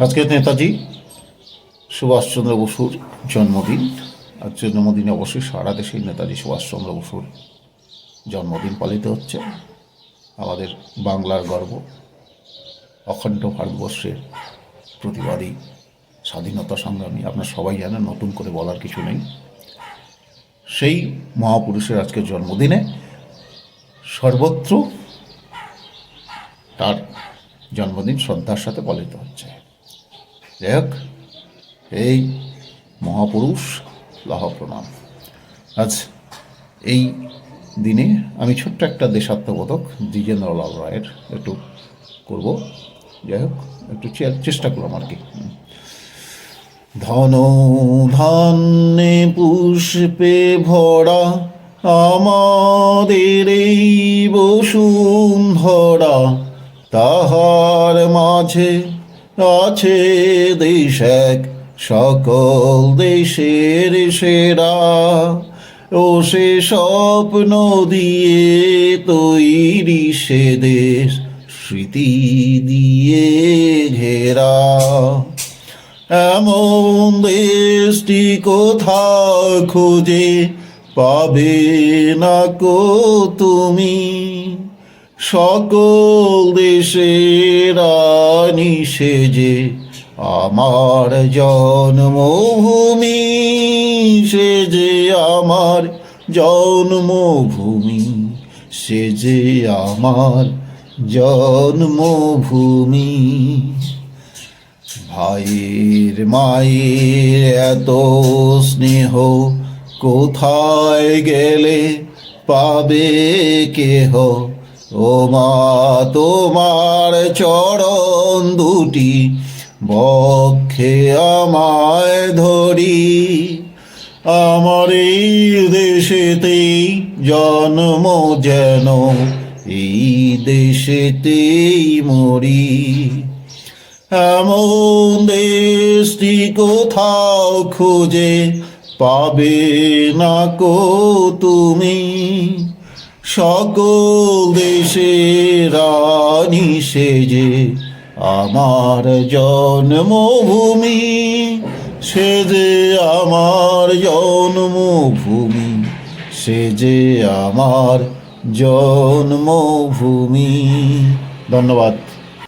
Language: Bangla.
আজকে নেতাজি সুভাষচন্দ্র বসুর জন্মদিন। আর জন্মদিনে অবশ্যই সারা দেশেই নেতাজি সুভাষচন্দ্র বসুর জন্মদিন পালিত হচ্ছে। আমাদের বাংলার গর্ব, অখণ্ড ভারতবর্ষের প্রতিবাদী স্বাধীনতা সংগ্রামী, আপনার সবাই জানেন, নতুন করে বলার কিছু নেই। সেই মহাপুরুষের আজকের জন্মদিনে সর্বত্র তার জন্মদিন শ্রদ্ধার সাথে পালিত হচ্ছে। যাই হোক, এই মহাপুরুষ লাহ প্রণাম। আজ এই দিনে আমি ছোট্ট একটা দেশাত্মবোধক দ্বিজেন্দ্রলাল রায়ের একটু করব। যাই হোক, একটু চেষ্টা করলাম আর কি। ধন ধান্যে পুষ্পে ভরা আমাদের এই বসুন্ধরা, তাহার মাঝে আছে দেশ এক, সকল দেশের সেরা। ও সে স্বপ্ন দিয়ে তৈরি সে দেশ, স্মৃতি দিয়ে ঘেরা। এমন দেশটি কোথা খুঁজে পাবে না কো তুমি, সকল দেশের রানী সেজে আমার জন্মভূমি, সেজে আমার জন্মভূমি, সেজে আমার জন্মভূমি। ভাইয়ের মায়ের এত স্নেহ কোথায় গেলে পাবে কেহ, ও মা তোমার চরণ দুটি বক্ষে আমায় ধরি। আমার এই দেশেতেই জন্ম যেন এই দেশেতেই মরি। এমন দেশটি কোথাও খুঁজে পাবে না কো তুমি, সকল দেশের রানী সেজে আমার জন্মভূমি, সেজে আমার জন্মভূমি, সেজে আমার জন্মভূমি। ধন্যবাদ।